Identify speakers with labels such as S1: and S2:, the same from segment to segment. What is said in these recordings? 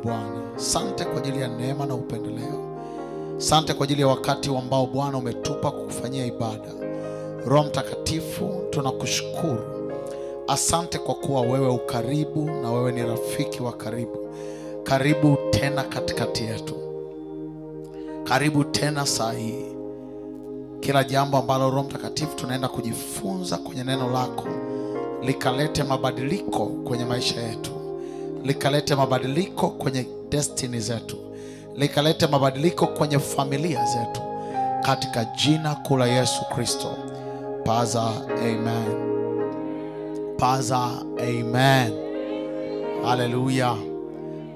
S1: Bwana. Asante kwa ajili ya neema na upendeleo. Asante kwa ajili ya wakati ambao Bwana umetupa kukufanyia ibada. Roho Mtakatifu, tunakushukuru. Asante kwa kuwa wewe ukaribu na wewe ni rafiki wa karibu. Karibu tena katikati yetu. Karibu tena saa hii. Kila jambo ambalo Roho Mtakatifu tunaenda kujifunza kwenye neno lako likalete mabadiliko kwenye maisha yetu. Likalete mabadiliko kwenye destiny zetu. Likalete mabadiliko kwenye familia zetu. Katika jina kuu la Yesu Kristo. Paza amen. Paza amen. Haleluya.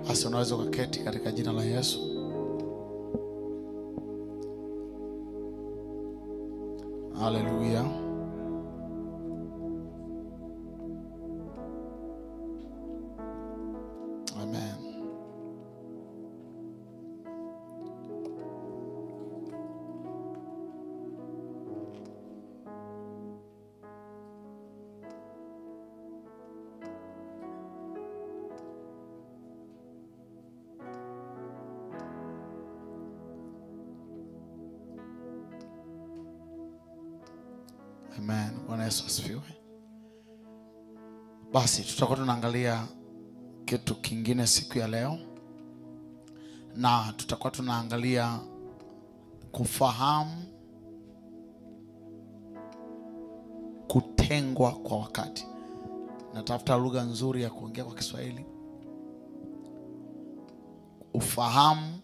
S1: Basi unaweza ukaketi katika jina la Yesu. Haleluya. Amen. Amen. Bwana Yesu asifiwe. Basi tutakuwa tunaangalia kitu kingine siku ya leo, na tutakuwa tunaangalia kufahamu kutengwa kwa wakati. Natafuta lugha nzuri ya kuongea kwa Kiswahili. Ufahamu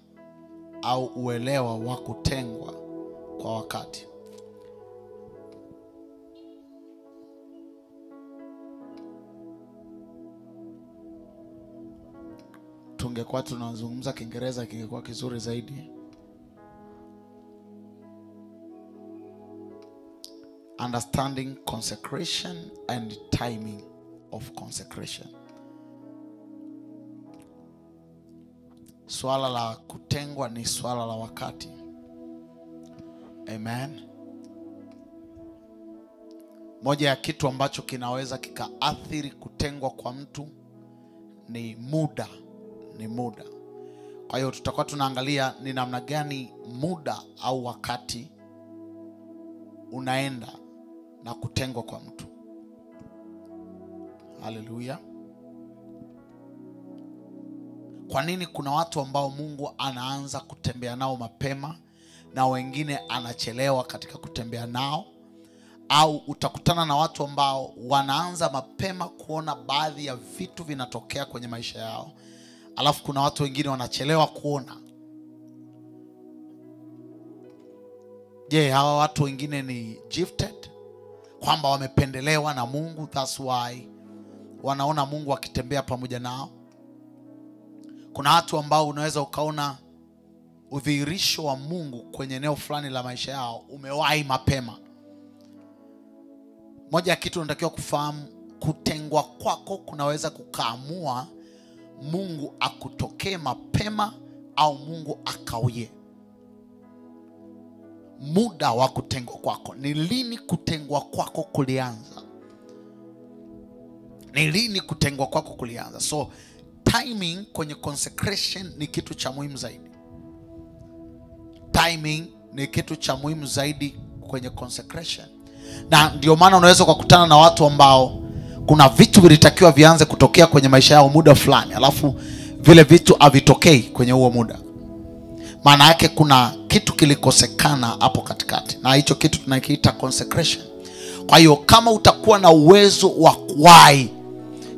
S1: au uelewa wa kutengwa kwa wakati. Tungekuwa tunazungumza Kiingereza kingekuwa kizuri zaidi. Understanding consecration and timing of consecration. Swala la kutengwa ni swala la wakati. Amen. Moja ya kitu ambacho kinaweza kikaathiri kutengwa kwa mtu ni muda. Ni muda. Kwa hiyo tutakuwa tunaangalia ni namna gani muda au wakati unaenda na kutengwa kwa mtu. Haleluya. Kwa nini kuna watu ambao Mungu anaanza kutembea nao mapema na wengine anachelewa katika kutembea nao? Au utakutana na watu ambao wanaanza mapema kuona baadhi ya vitu vinatokea kwenye maisha yao, alafu kuna watu wengine wanachelewa kuona. Je, hawa watu wengine ni gifted? Kwamba wamependelewa na Mungu, that's why wanaona Mungu akitembea pamoja nao? Kuna watu ambao unaweza ukaona udhihirisho wa Mungu kwenye eneo fulani la maisha yao umewahi mapema. Moja ya kitu unatakiwa kufahamu, kutengwa kwako kunaweza kukaamua Mungu akutokee mapema au Mungu akawie. Muda wa kutengwa kwako. Ni lini kutengwa kwako kulianza? Ni lini kutengwa kwako kulianza? So timing kwenye consecration ni kitu cha muhimu zaidi. Timing ni kitu cha muhimu zaidi kwenye consecration. Na ndio maana unaweza kukutana na watu ambao kuna vitu vilitakiwa vianze kutokea kwenye maisha yao muda fulani, alafu vile vitu havitokei kwenye huo muda. Maana yake kuna kitu kilikosekana hapo katikati, na hicho kitu tunakiita consecration. Kwa hiyo kama utakuwa na uwezo wa kuwahi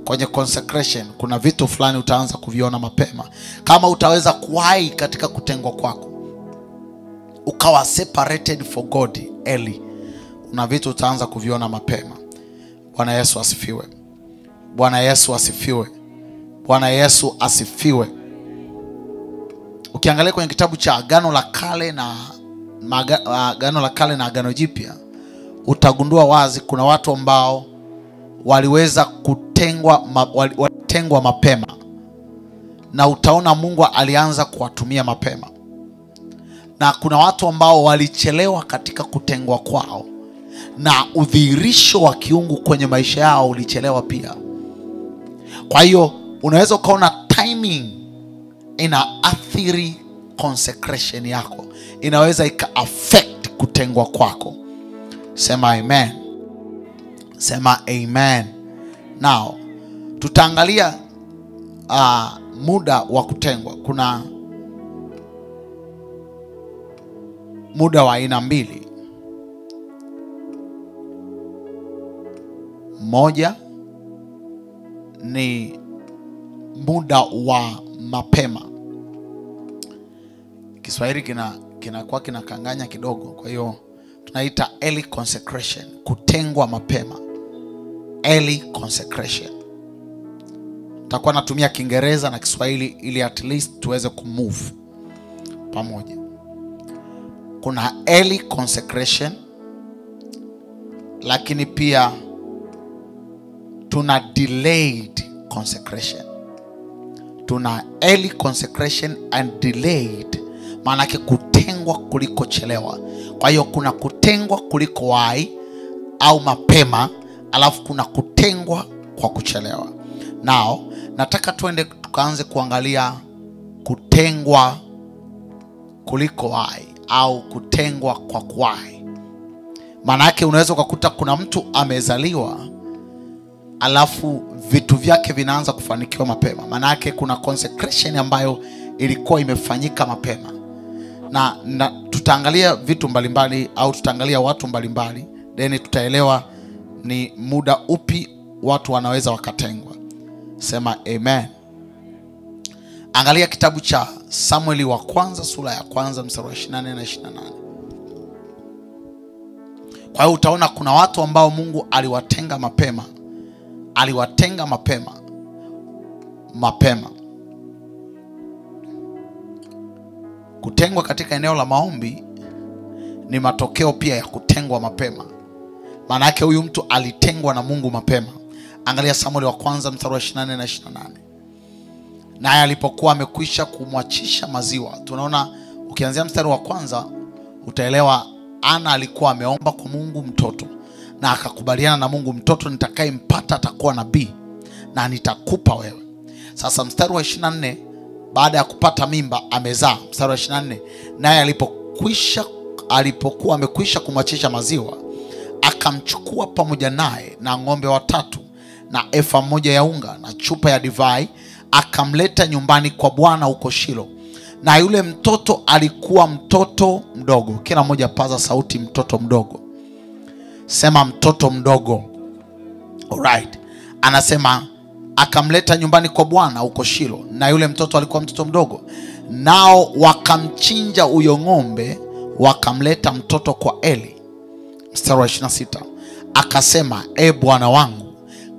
S1: kwenye consecration, kuna vitu fulani utaanza kuviona mapema. Kama utaweza kuwahi katika kutengwa kwako, ukawa separated for God early, kuna vitu utaanza kuviona mapema. Bwana Yesu asifiwe. Bwana Yesu asifiwe. Bwana Yesu asifiwe. Ukiangalia kwenye kitabu cha Agano la Kale na Agano Jipya, utagundua wazi kuna watu ambao waliweza kutengwa mapema, na utaona Mungu alianza kuwatumia mapema. Na kuna watu ambao walichelewa katika kutengwa kwao, na udhihirisho wa kiungu kwenye maisha yao ulichelewa pia. Kwa hiyo unaweza ukaona timing inaathiri consecration yako, inaweza ika affect kutengwa kwako. Sema amen. Sema amen. Now tutaangalia muda wa kutengwa. Kuna muda wa aina mbili. Moja ni muda wa mapema. Kiswahili kinakuwa kinakanganya kidogo, kwa hiyo tunaita early consecration, kutengwa mapema. Early consecration. Nitakuwa natumia Kiingereza na Kiswahili ili at least tuweze kumove pamoja. Kuna early consecration, lakini pia tuna delayed consecration. Tuna early consecration and delayed, maana yake kutengwa kuliko chelewa. Kwa hiyo kuna kutengwa kuliko wahi au mapema, alafu kuna kutengwa kwa kuchelewa. Now nataka tuende tukaanze kuangalia kutengwa kuliko wahi au kutengwa kwa kuwahi. Maana yake unaweza kukuta kuna mtu amezaliwa alafu vitu vyake vinaanza kufanikiwa mapema. Maana yake kuna consecration ambayo ilikuwa imefanyika mapema. Na tutaangalia vitu mbalimbali au tutaangalia watu mbalimbali, then tutaelewa ni muda upi watu wanaweza wakatengwa. Sema amen. Angalia kitabu cha Samueli wa kwanza sura ya kwanza mstari wa 24 na 28. Kwa hiyo utaona kuna watu ambao Mungu aliwatenga mapema. Aliwatenga mapema. Kutengwa katika eneo la maombi ni matokeo pia ya kutengwa mapema. Maana yake huyu mtu alitengwa na Mungu mapema. Angalia Samueli wa kwanza mstari wa 24 na 28. Naye alipokuwa amekwisha kumwachisha maziwa. Tunaona ukianzia mstari wa kwanza utaelewa Ana alikuwa ameomba kwa Mungu mtoto na akakubaliana na Mungu, mtoto nitakayempata atakuwa nabii na nitakupa wewe. Sasa mstari wa 24, baada ya kupata mimba amezaa. Mstari wa 24, naye alipokuwa amekwisha kumwachisha maziwa, akamchukua pamoja naye na ng'ombe 3 na efa 1 ya unga na chupa ya divai, akamleta nyumbani kwa Bwana huko Shilo. Na yule mtoto alikuwa mtoto mdogo. Kila mmoja paza sauti, mtoto mdogo. Sema mtoto mdogo. Alright. Anasema akamleta nyumbani kwa Bwana huko Shilo, na yule mtoto alikuwa mtoto mdogo. Nao wakamchinja huyo ng'ombe, wakamleta mtoto kwa Eli. Mstari wa 26. Akasema, Bwana wangu,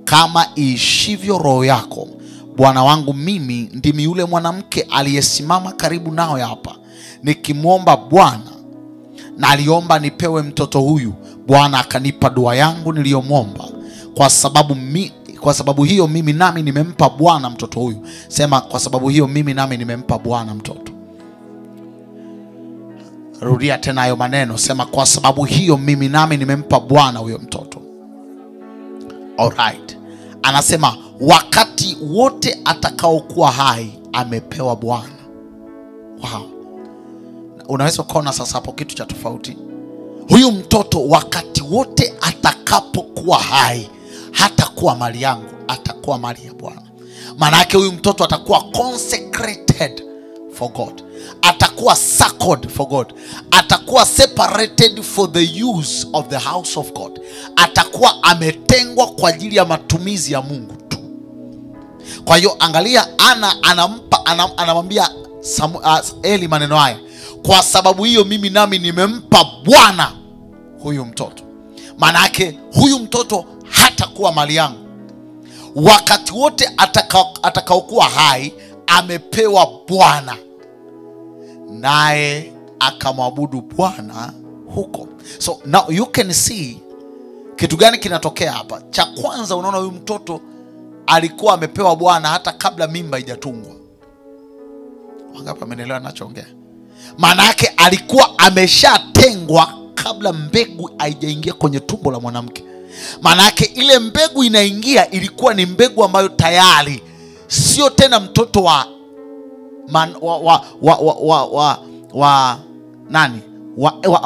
S1: kama iishivyo roho yako, bwana wangu, mimi ndimi yule mwanamke aliyesimama karibu nao hapa nikimwomba Bwana, na aliomba nipewe mtoto huyu. Bwana akanipa dua yangu niliyomwomba. Kwa sababu hiyo mimi nami nimempa Bwana mtoto huyu. Sema, kwa sababu hiyo mimi nami nimempa Bwana mtoto. Rudia tena hayo maneno. Sema, kwa sababu hiyo mimi nami nimempa Bwana huyo mtoto. Alright. Anasema wakati wote atakaokuwa hai amepewa Bwana. Wow. Unaweza kuona sasa hapo kitu cha tofauti. Huyu mtoto wakati wote atakapokuwa hai hatakuwa mali yangu, atakuwa mali ya Bwana. Maana yake huyu mtoto atakuwa consecrated for God. Atakuwa sacred for God. Atakuwa separated for the use of the house of God. Atakuwa ametengwa kwa ajili ya matumizi ya Mungu tu. Kwa hiyo angalia, anamwambia Eli maneno haya, kwa sababu hiyo mimi nami nimempa Bwana huyu mtoto. Maana yake huyu mtoto hatakuwa mali yangu. Wakati wote atakaokuwa hai amepewa Bwana, naye akamwabudu Bwana huko. So now you can see kitu gani kinatokea hapa. Cha kwanza, unaona huyu mtoto alikuwa amepewa Bwana hata kabla mimba haijatungwa. Wangapi wamenelewa ninachoongea? Maana yake alikuwa ameshatengwa kabla mbegu haijaingia kwenye tumbo la mwanamke. Maana yake ile mbegu inaingia ilikuwa ni mbegu ambayo tayari sio tena mtoto wa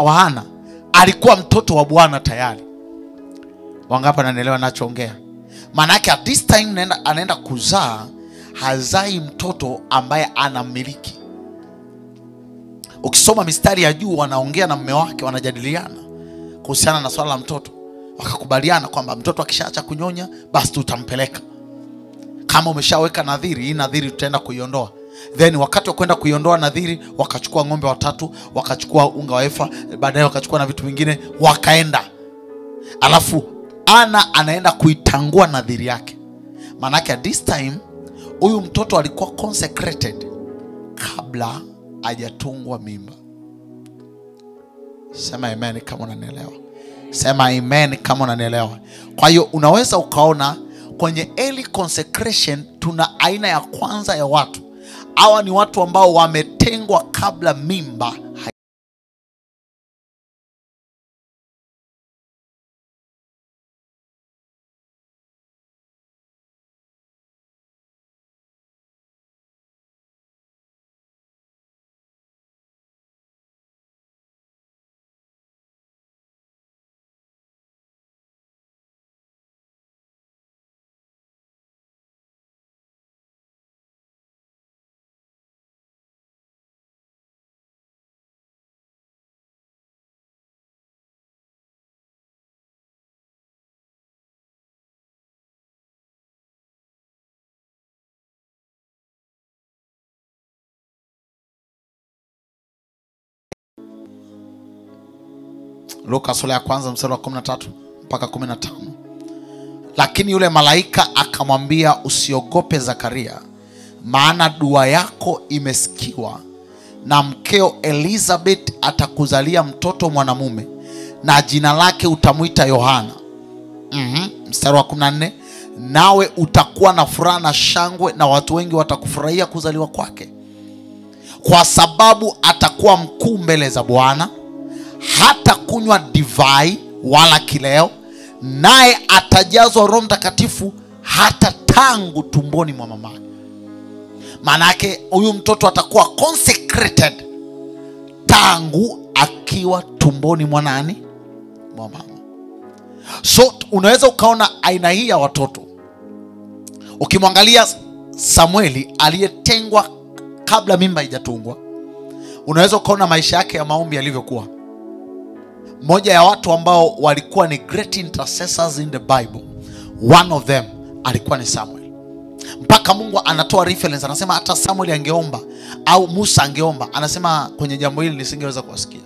S1: Hana alikuwa mtoto wa Bwana tayari. Wangapi ananielewa ninachoongea? Maana yake at this time anaenda kuzaa, hazai mtoto ambaye anamiliki. Ukisoma mistari ya juu, wanaongea na mume wake, wanajadiliana kuhusiana na swala la mtoto. Wakakubaliana kwamba mtoto akishaacha kunyonya basi tutampeleka. Kama umeshaweka nadhiri, hii nadhiri tutaenda kuiondoa. Then wakati wa kwenda kuiondoa nadhiri, wakachukua ng'ombe 3, wakachukua unga wa efa, baadaye wakachukua na vitu vingine, wakaenda. Alafu Hana anaenda kuitangua nadhiri yake. Maana yake at this time huyu mtoto alikuwa consecrated kabla hajatungwa mimba. Sema amen kama unanielewa. Sema amen kama unanielewa. Kwa hiyo unaweza ukaona kwenye early consecration tuna aina ya kwanza ya watu. Hawa ni watu ambao wametengwa kabla mimba. Luka sura ya kwanza mstari wa 13 mpaka 15. Lakini yule malaika akamwambia, usiogope Zakaria, maana dua yako imesikiwa, na mkeo Elizabeth atakuzalia mtoto mwanamume, na jina lake utamuita Yohana. Mstari wa 14, nawe utakuwa na furaha na shangwe, na watu wengi watakufurahia kuzaliwa kwake, kwa sababu atakuwa mkuu mbele za Bwana. Hata kunywa divai wala kileo, naye atajazwa Roho Mtakatifu hata tangu tumboni mwa mamake. Maana yake huyu mtoto atakuwa consecrated tangu akiwa tumboni mwa nani? Mwa mama. So unaweza ukaona aina hii ya watoto. Ukimwangalia Samueli aliyetengwa kabla mimba haijatungwa, unaweza ukaona maisha yake ya maombi yalivyokuwa. Moja ya watu ambao walikuwa ni great intercessors in the Bible, one of them alikuwa ni Samuel. Mpaka Mungu anatoa reference, anasema hata Samuel angeomba au Musa angeomba, anasema kwenye jambo hili nisingeweza kuwasikia.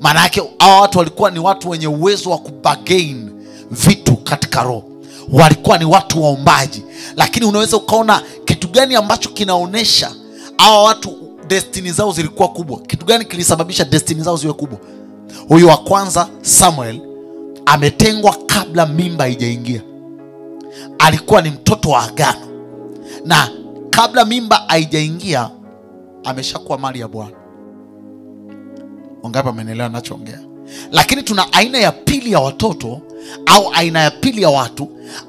S1: Maana yake hao watu walikuwa ni watu wenye uwezo wa kubargain vitu katika roho. Walikuwa ni watu waombaji. Lakini unaweza ukaona kitu gani ambacho kinaonesha hao watu destiny zao zilikuwa kubwa. Kitu gani kilisababisha destiny zao ziwe kubwa? Huyu wa kwanza Samuel ametengwa kabla mimba haijaingia. Alikuwa ni mtoto wa agano, na kabla mimba haijaingia ameshakuwa mali ya Bwana. Wangapi wamenielewa ninachoongea? Lakini tuna aina ya pili ya watoto, au aina ya pili ya watu.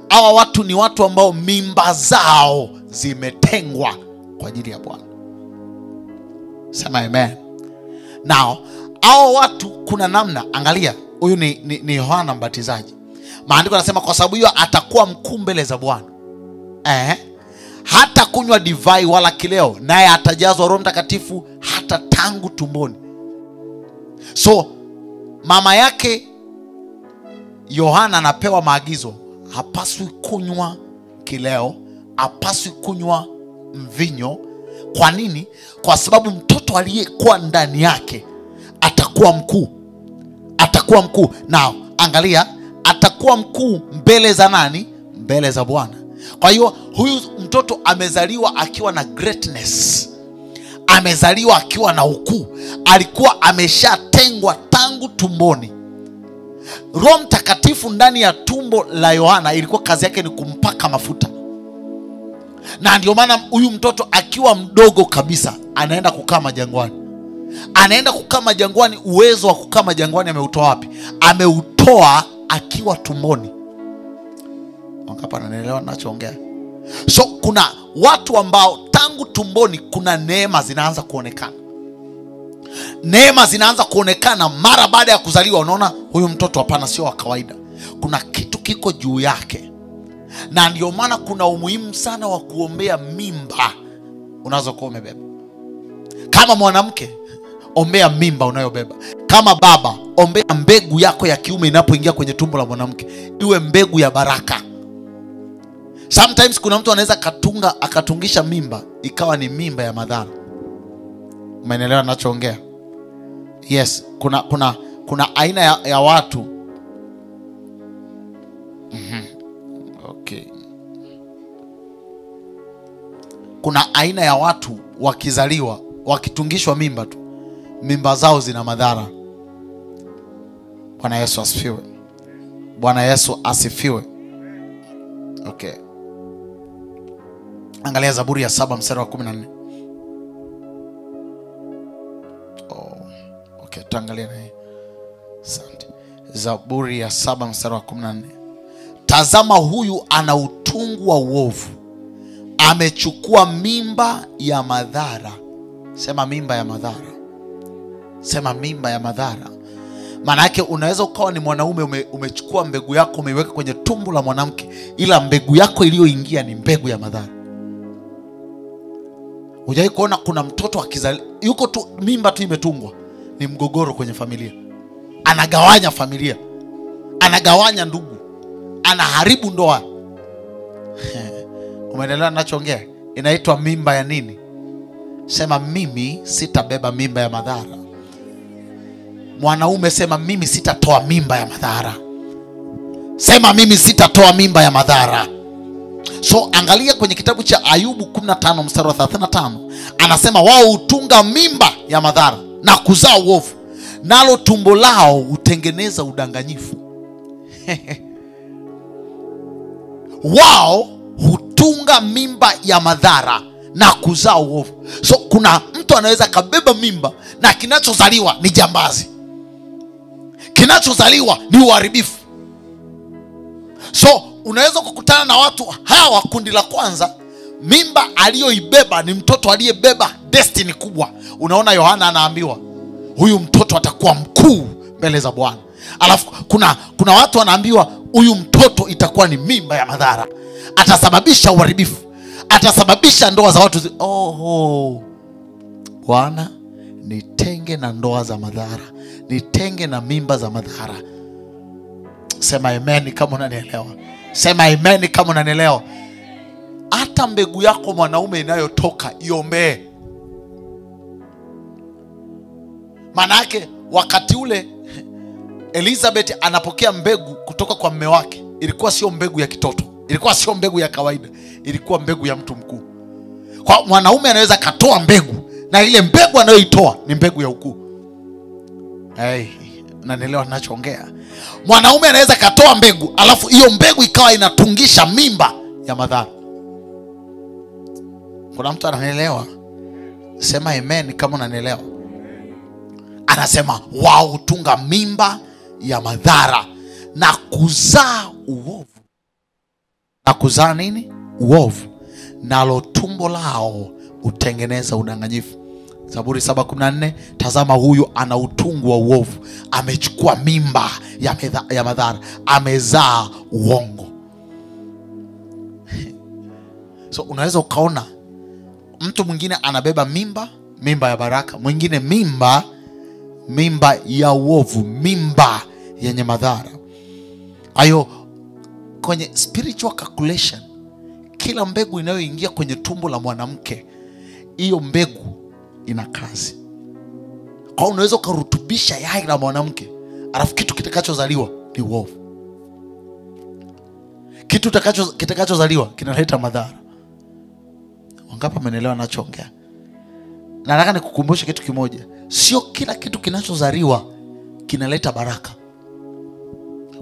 S1: Hawa watu ni watu ambao mimba zao zimetengwa kwa ajili ya Bwana. Sema amen. Now hao watu kuna namna, angalia, huyu ni Yohana Mbatizaji. Maandiko yanasema kwa sababu hiyo atakuwa mkuu mbele za Bwana. Hata kunywa divai wala kileo, naye atajazwa Roho Mtakatifu hata tangu tumboni. So mama yake Yohana anapewa maagizo, hapaswi kunywa kileo, hapaswi kunywa mvinyo. Kwa nini? Kwa sababu mtoto aliyekuwa ndani yake atakuwa mkuu. Atakuwa mkuu. Now angalia, atakuwa mkuu mbele za nani? Mbele za Bwana. Kwa hiyo huyu mtoto amezaliwa akiwa na greatness, amezaliwa akiwa na ukuu. Alikuwa ameshatengwa tangu tumboni. Roho Mtakatifu ndani ya tumbo la Yohana ilikuwa kazi yake ni kumpaka mafuta. Na ndio maana huyu mtoto akiwa mdogo kabisa anaenda kukaa majangwani. Anaenda kukaa majangwani. Uwezo wa kukaa majangwani ameutoa wapi? Ameutoa akiwa tumboni. Wangapi wanaelewa ninachoongea? So kuna watu ambao tangu tumboni kuna neema zinaanza kuonekana. Neema zinaanza kuonekana mara baada ya kuzaliwa. Unaona huyu mtoto hapana, sio wa kawaida. Kuna kitu kiko juu yake. Na ndio maana kuna umuhimu sana wa kuombea mimba unazokuwa umebeba. Kama mwanamke, ombea mimba unayobeba. Kama baba, ombea mbegu yako ya kiume inapoingia kwenye tumbo la mwanamke iwe mbegu ya baraka. Sometimes kuna mtu anaweza akatungisha mimba ikawa ni mimba ya madhara. Umeelewa ninachoongea? Yes, kuna aina ya watu. Okay. Kuna aina ya watu wakizaliwa, wakitungishwa mimba tu, mimba zao zina madhara. Bwana Yesu asifiwe. Bwana Yesu asifiwe. Okay. Angalia Zaburi ya 7 mstari wa 14. Okay, tuangalie na hii. Asante. Zaburi ya 7 mstari wa 14. Tazama, huyu ana utungu wa uovu, amechukua mimba ya madhara. Sema mimba ya madhara. Sema mimba ya madhara. Maana yake unaweza ukawa ni mwanaume umechukua mbegu yako umeiweka kwenye tumbo la mwanamke, ila mbegu yako iliyoingia ni mbegu ya madhara. Hujai kuona kuna mtoto akizali yuko tu mimba tu imetungwa, ni mgogoro kwenye familia. Anagawanya familia. Anagawanya ndugu. Anaharibu ndoa. Umeelewa ninachoongea? Inaitwa mimba ya nini? Sema mimi sitabeba mimba ya madhara. Mwanaume sema mimi sitatoa mimba ya madhara. Sema mimi sitatoa mimba ya madhara. So angalia kwenye kitabu cha Ayubu 15 mstari wa 35. Anasema wao hutunga mimba ya madhara na kuzaa uovu, nalo tumbo lao hutengeneza udanganyifu. Wao hutunga mimba ya madhara na kuzaa uovu. So kuna mtu anaweza kabeba mimba na kinachozaliwa ni jambazi. Kinachozaliwa ni uharibifu. So unaweza kukutana na watu hawa, kundi la kwanza, mimba aliyoibeba ni mtoto aliyebeba destiny kubwa. Unaona Yohana anaambiwa huyu mtoto atakuwa mkuu mbele za Bwana. Alafu kuna watu wanaambiwa huyu mtoto itakuwa ni mimba ya madhara, atasababisha uharibifu, atasababisha ndoa za watu Bwana, nitenge na ndoa za madhara, nitenge na mimba za madhara. Sema amen kama unanielewa. Sema amen kama unanielewa. Hata mbegu yako mwanaume inayotoka iombee. Maana yake wakati ule Elizabeth anapokea mbegu kutoka kwa mume wake, ilikuwa sio mbegu ya kitoto, ilikuwa sio mbegu ya kawaida, ilikuwa mbegu ya mtu mkuu. Kwa mwanaume anaweza katoa mbegu na ile mbegu anayoitoa ni mbegu ya ukuu. Unanielewa ninachoongea? Mwanaume anaweza katoa mbegu, alafu hiyo mbegu ikawa inatungisha mimba ya madhara. Kuna mtu ananielewa? Sema amen kama unanielewa. Anasema wao hutunga mimba ya madhara na kuzaa uovu. Na kuzaa nini? Uovu. Nalo tumbo lao hutengeneza udanganyifu. Zaburi 7:14, tazama huyu ana utungu wa uovu, amechukua mimba ya madhara, amezaa uongo. So unaweza ukaona mtu mwingine anabeba mimba ya baraka, mwingine mimba ya uovu, mimba yenye madhara. Ayo kwenye spiritual calculation, kila mbegu inayoingia kwenye tumbo la mwanamke, hiyo mbegu ina kazi. Kwa unaweza kurutubisha yai la mwanamke, alafu kitu kitakachozaliwa ni uovu. Kitu kitakachozaliwa kinaleta madhara. Wangapi wanaelewa ninachoongea? Nataka nikukumbushe kitu kimoja. Sio kila kitu kinachozaliwa kinaleta baraka.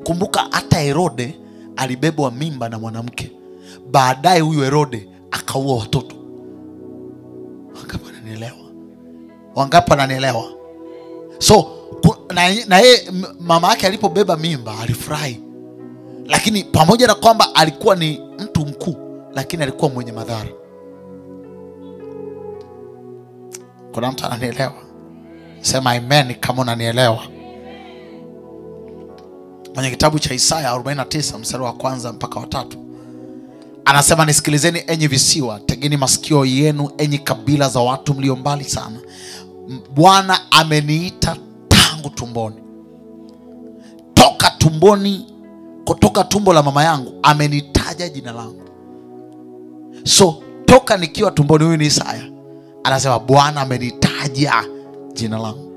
S1: Kumbuka hata Herode alibebwa mimba na mwanamke. Baadaye huyo Herode akaua watoto. Wangapi wananielewa? Wangapi wananielewa? So na yeye mama yake alipobeba mimba alifurahi. Lakini pamoja na kwamba alikuwa ni mtu mkuu, lakini alikuwa mwenye madhara. Kuna mtu ananielewa? Sema amen kama unanielewa. Kwenye kitabu cha Isaya 49 mstari wa kwanza mpaka wa 3 anasema, nisikilizeni enyi visiwa, tegeni masikio yenu enyi kabila za watu mlio mbali sana. Bwana ameniita tangu tumboni, toka tumboni, kutoka tumbo la mama yangu amenitaja jina langu. So toka nikiwa tumboni, huyu ni Isaya anasema Bwana amenitaja jina langu,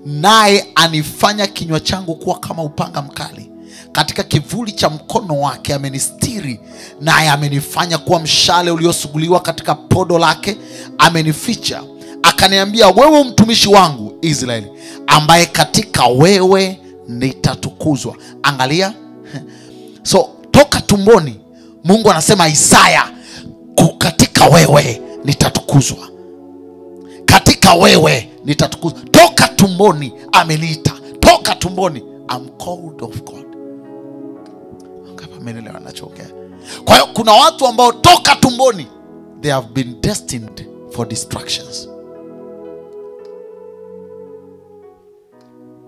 S1: naye anifanya kinywa changu kuwa kama upanga mkali, katika kivuli cha mkono wake amenistiri, naye amenifanya kuwa mshale uliosuguliwa, katika podo lake amenificha. Akaniambia, wewe mtumishi wangu Israeli, ambaye katika wewe nitatukuzwa. Angalia, so toka tumboni Mungu anasema Isaya, katika wewe nitatukuzwa, katika wewe nitatukuzwa. Toka tumboni ameniita, toka tumboni, I'm called of God. Ngapa menelewa nachoongea? Kwa hiyo kuna watu ambao toka tumboni they have been destined for distractions.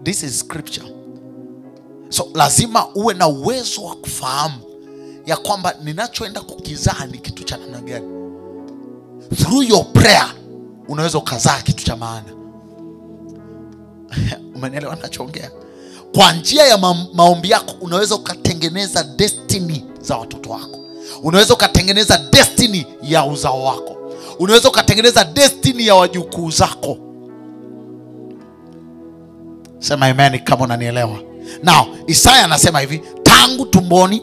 S1: This is scripture. So lazima uwe na uwezo wa kufahamu ya kwamba ninachoenda kukizaa ni kitu cha namna gani. Through your prayer unaweza ukazaa kitu cha maana. Umeelewa ninachoongea? Kwa njia ya maombi yako unaweza ukatengeneza destiny za watoto wako. Unaweza ukatengeneza destiny ya uzao wako. Unaweza ukatengeneza destiny ya wajukuu zako. Sema amen kama unanielewa. Now, Isaya anasema hivi, tangu tumboni,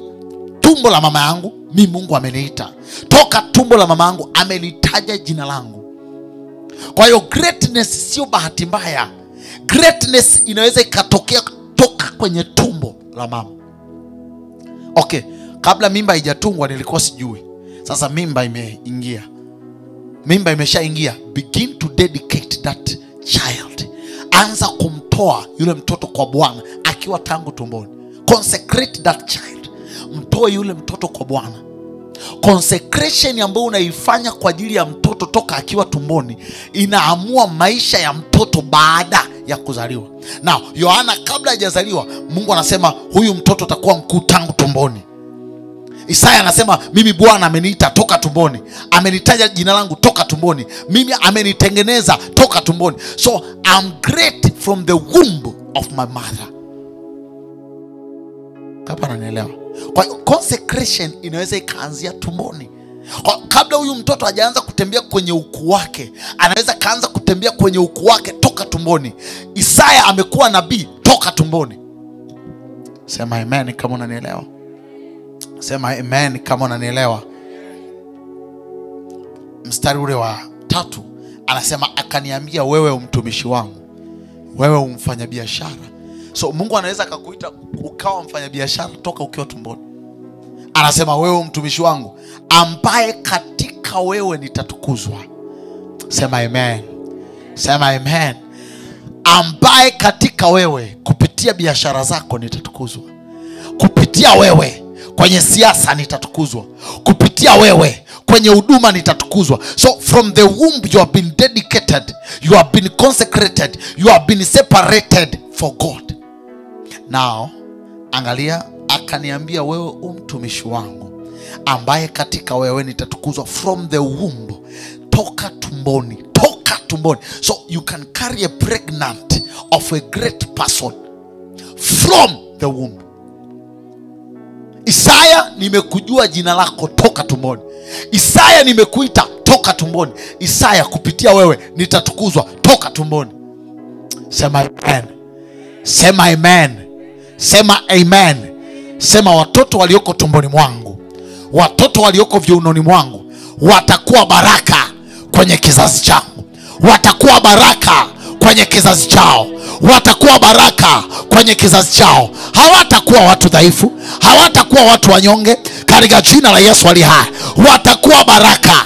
S1: tumbo la mama yangu, mimi Mungu ameniita. Toka tumbo la mama yangu amenitaja jina langu. Kwa hiyo greatness sio bahati mbaya. Greatness inaweza ikatokea toka kwenye tumbo la mama. Okay, kabla mimba haijatungwa nilikuwa sijui. Sasa mimba imeingia. Mimba imeshaingia. Begin to dedicate that child. Anza kumtoa yule mtoto kwa Bwana akiwa tangu tumboni. Consecrate that child. Mtoe yule mtoto kwa Bwana. Consecration ambayo unaifanya kwa ajili ya mtoto toka akiwa tumboni inaamua maisha ya mtoto baada ya kuzaliwa. Now, Yohana kabla hajazaliwa, Mungu anasema huyu mtoto atakuwa mkuu tangu tumboni. Isaya anasema mimi Bwana ameniita toka tumboni, amenitaja jina langu toka tumboni, mimi amenitengeneza toka tumboni. So I'm great from the womb of my mother. Kapa nanielewa? Kwa consecration inaweza ikaanzia tumboni. Kabla huyu mtoto hajaanza kutembea kwenye ukuu wake, anaweza kaanza kutembea kwenye ukuu wake toka tumboni. Isaya amekuwa nabii toka tumboni. Sema amen kama unanielewa. Sema amen kama unanielewa. Mstari ule wa 3 anasema, akaniambia, wewe mtumishi wangu, wewe umfanya biashara. So Mungu anaweza akakuita ukawa mfanya biashara toka ukiwa tumboni. Anasema wewe mtumishi wangu, ambaye katika wewe nitatukuzwa. Sema amen. Sema amen. Ambaye katika wewe, kupitia biashara zako nitatukuzwa. Kupitia wewe kwenye siasa nitatukuzwa. Kupitia wewe kwenye huduma nitatukuzwa. So from the womb you have been dedicated, you have been consecrated, you have been separated for God. Now, angalia, akaniambia wewe mtumishi wangu, ambaye katika wewe nitatukuzwa. From the womb, toka tumboni, toka tumboni. So you can carry a pregnant of a great person from the womb. Isaya, nimekujua jina lako toka tumboni. Isaya, nimekuita toka tumboni. Isaya, kupitia wewe nitatukuzwa toka tumboni. Sema amen. Sema amen. Sema amen. Sema watoto walioko tumboni mwangu, watoto walioko viunoni mwangu watakuwa baraka kwenye kizazi changu. Watakuwa baraka kwenye kizazi chao. Watakuwa baraka kwenye kizazi chao. Hawatakuwa watu dhaifu, hawatakuwa watu wanyonge, katika jina la Yesu aliye hai. Watakuwa baraka.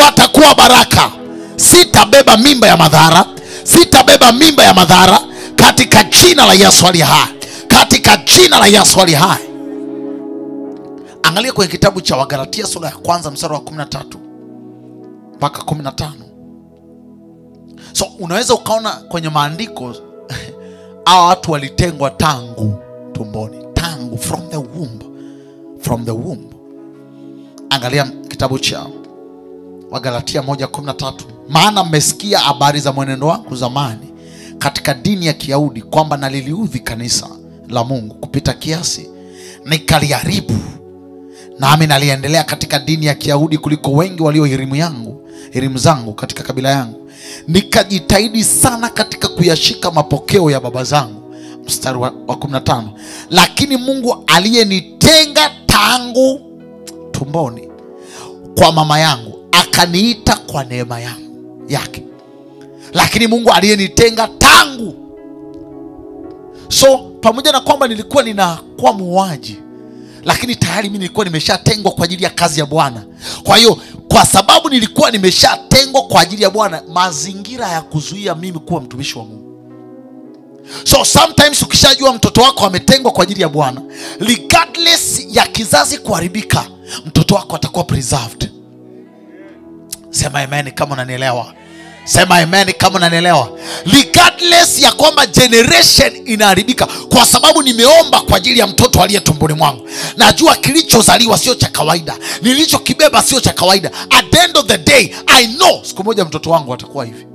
S1: Watakuwa baraka. Sitabeba mimba ya madhara. Sitabeba mimba ya madhara katika jina la Yesu aliye hai. Katika jina la Yesu aliye hai. Angalia kwenye kitabu cha Wagalatia sura ya 1 mstari wa 13 mpaka 15. So unaweza ukaona kwenye maandiko hao watu walitengwa tangu tumboni, tangu from the womb. Angalia kitabu cha Wagalatia 1:13. Maana mmesikia habari za mwenendo wangu zamani katika dini ya Kiyahudi, kwamba naliliudhi kanisa la Mungu kupita kiasi, nikaliharibu. Nami naliendelea katika dini ya Kiyahudi kuliko wengi walio hirimu zangu katika kabila yangu. Nikajitahidi sana katika kuyashika mapokeo ya baba zangu. Mstari wa 15. Lakini Mungu aliyenitenga tangu tumboni kwa mama yangu, akaniita kwa neema yake. Lakini Mungu aliyenitenga tangu. So pamoja na kwamba nilikuwa ninakuwa muuaji, lakini tayari mimi nilikuwa nimeshatengwa kwa ajili ya kazi ya Bwana. Kwa hiyo kwa sababu nilikuwa nimeshatengwa kwa ajili ya Bwana, mazingira ya kuzuia mimi kuwa mtumishi wa Mungu. So sometimes ukishajua mtoto wako ametengwa kwa ajili ya Bwana, regardless ya kizazi kuharibika, mtoto wako atakuwa preserved. Sema amen kama unanielewa. Sema amen kama unanielewa. Regardless ya kwamba generation inaharibika, kwa sababu nimeomba kwa ajili ya mtoto aliye tumboni mwangu. Najua kilichozaliwa sio cha kawaida, nilichokibeba sio cha kawaida. At the end of the day, I know siku moja mtoto wangu atakuwa hivi.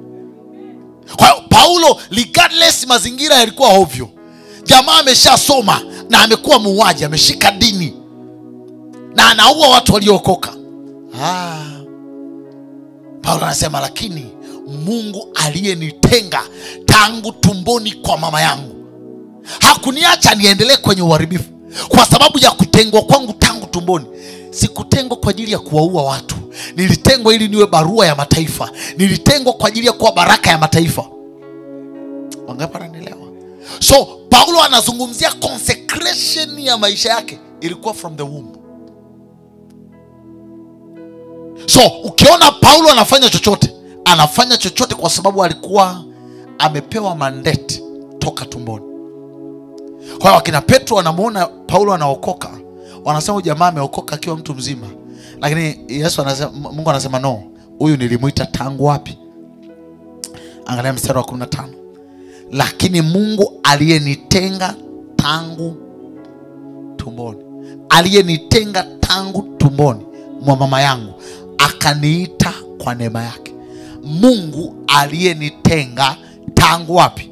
S1: Kwa hiyo Paulo, regardless mazingira yalikuwa ovyo, jamaa ameshasoma na amekuwa muuaji, ameshika dini na anaua watu waliookoka. Paulo anasema, lakini Mungu aliyenitenga tangu tumboni kwa mama yangu hakuniacha niendelee kwenye uharibifu. Kwa sababu ya kutengwa kwangu tangu tumboni, sikutengwa kwa ajili ya kuwaua watu. Nilitengwa ili niwe barua ya mataifa. Nilitengwa kwa ajili ya kuwa baraka ya mataifa. Wangapi wananielewa? So Paulo anazungumzia consecration ya maisha yake ilikuwa from the womb. So ukiona Paulo anafanya chochote kwa sababu alikuwa amepewa mandate toka tumboni. Kwa hiyo wakina Petro wanamuona Paulo anaokoka, wanasema jamaa ameokoka akiwa mtu mzima. Lakini Yesu anasema, Mungu anasema no, huyu nilimuita tangu wapi? Angalia mstari wa 15. Lakini Mungu aliyenitenga tangu tumboni, aliyenitenga tangu tumboni mwa mama yangu, akaniita kwa neema yake. Mungu aliyenitenga tangu wapi?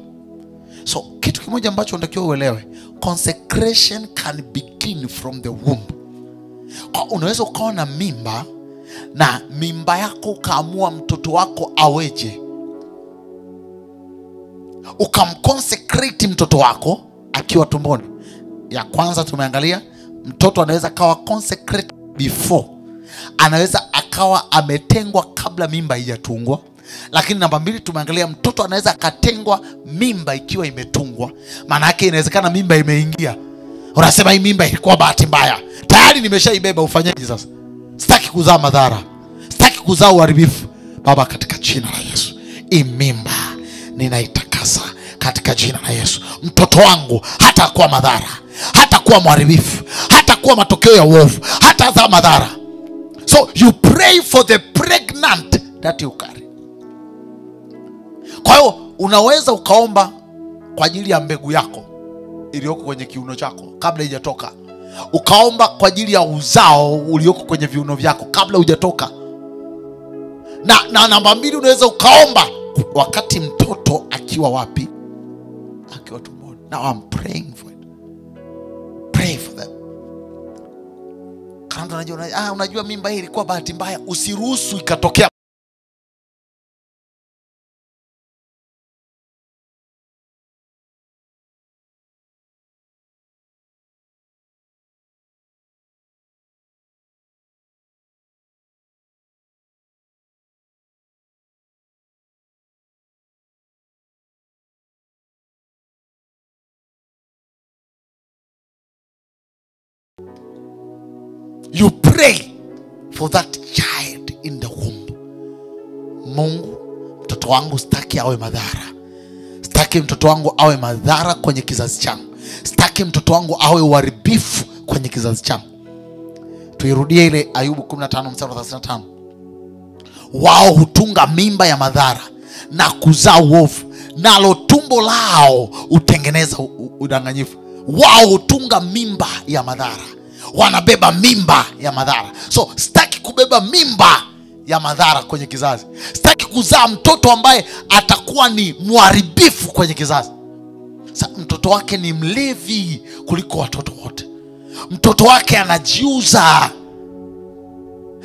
S1: So kitu kimoja ambacho unatakiwa uelewe, consecration can begin from the womb. Unaweza ukawa na mimba, na mimba yako ukaamua mtoto wako aweje, ukamconsecrate mtoto wako akiwa tumboni. Ya kwanza tumeangalia mtoto anaweza kawa consecrate before, anaweza akawa ametengwa kabla mimba haijatungwa. Lakini namba 2 tumeangalia mtoto anaweza akatengwa mimba ikiwa imetungwa. Maana yake inawezekana mimba imeingia, unasema hii mimba ilikuwa bahati mbaya, tayari nimeshaibeba, ufanyaje sasa? Sitaki kuzaa madhara, sitaki kuzaa uharibifu. Baba, katika jina la Yesu, hii mimba ninaitakasa katika jina la Yesu. Mtoto wangu hata kuwa madhara, hata kuwa mharibifu, hata kuwa matokeo ya uovu, hata za madhara. So you pray for the pregnant that you carry. Kwa hiyo unaweza ukaomba kwa ajili ya mbegu yako iliyoko kwenye kiuno chako kabla haijatoka. Ukaomba kwa ajili ya uzao ulioko kwenye viuno vyako kabla hujatoka. Na namba 2 unaweza ukaomba wakati mtoto akiwa wapi? Akiwa tumboni. Now I'm praying for it. Pray for them. Kando unajua mimba hii ilikuwa bahati mbaya, usiruhusu ikatokea. You pray for that child in the womb. Mungu, mtoto wangu sitaki awe madhara. Sitaki mtoto wangu awe madhara kwenye kizazi changu. Sitaki mtoto wangu awe uharibifu kwenye kizazi changu. Tuirudie ile Ayubu 15 mstari wa 35. Wao hutunga mimba ya madhara na kuzaa uovu, nalo tumbo lao utengeneza udanganyifu. Wao hutunga mimba ya madhara, wanabeba mimba ya madhara. So sitaki kubeba mimba ya madhara kwenye kizazi. Sitaki kuzaa mtoto ambaye atakuwa ni muharibifu kwenye kizazi. Mtoto wake ni mlevi kuliko watoto wote. Mtoto wake anajiuza.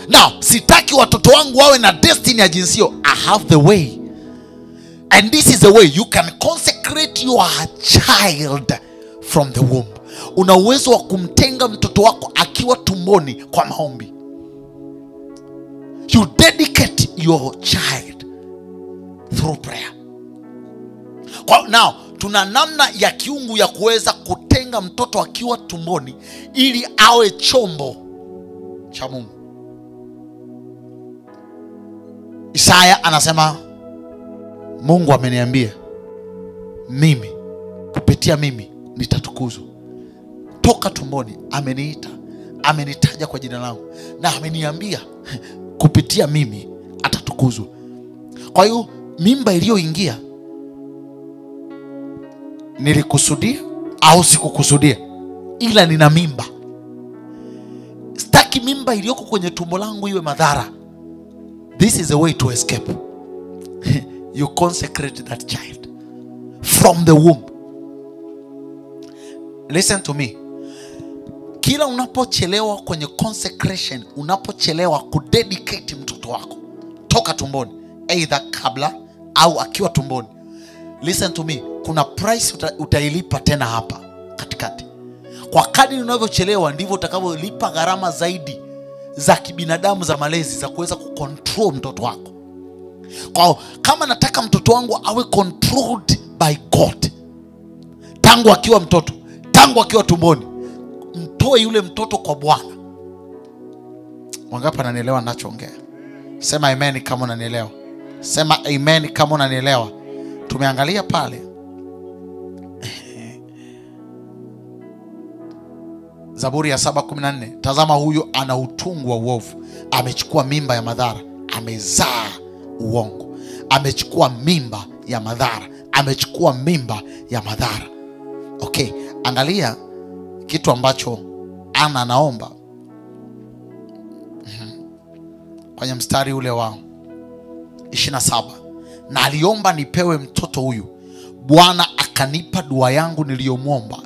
S1: Now, sitaki watoto wangu wawe na destiny ya jinsio. I have the way. And this is the way you can consecrate your child from the womb. Una uwezo wa kumtenga mtoto wako akiwa tumboni kwa maombi. You dedicate your child through prayer. Now, tuna namna ya kiungu ya kuweza kutenga mtoto akiwa tumboni ili awe chombo cha Mungu. Isaya anasema, Mungu ameniambia mimi, kupitia mimi nitatukuzwa. Toka tumboni ameniita, amenitaja kwa jina langu, na ameniambia kupitia mimi atatukuzwa. Kwa hiyo mimba iliyoingia, nilikusudia au sikukusudia, ila nina mimba. Sitaki mimba iliyoko kwenye tumbo langu iwe madhara. This is the way to escape. You consecrate that child from the womb. Listen to me. Kila unapochelewa kwenye consecration, unapochelewa kudedicate mtoto wako toka tumboni, either kabla au akiwa tumboni, listen to me, kuna price utailipa tena hapa katikati. Kwa kadri unavyochelewa ndivyo utakavyolipa gharama zaidi za kibinadamu za malezi za kuweza kucontrol mtoto wako. Kwa kama nataka mtoto wangu awe controlled by God tangu akiwa mtoto, tangu akiwa tumboni, mtoe yule mtoto kwa Bwana. Wangapi wananielewa ninachoongea? Sema amen kama unanielewa. Sema amen kama unanielewa. Tumeangalia pale Zaburi ya 7:14. Tazama, huyo ana utungu wa uovu, amechukua mimba ya madhara, amezaa uongo. Amechukua mimba ya madhara, amechukua mimba ya madhara. Okay, angalia kitu ambacho Ana anaomba kwenye mstari ule wa 27. Na aliomba nipewe mtoto huyu, Bwana akanipa dua yangu niliyomwomba,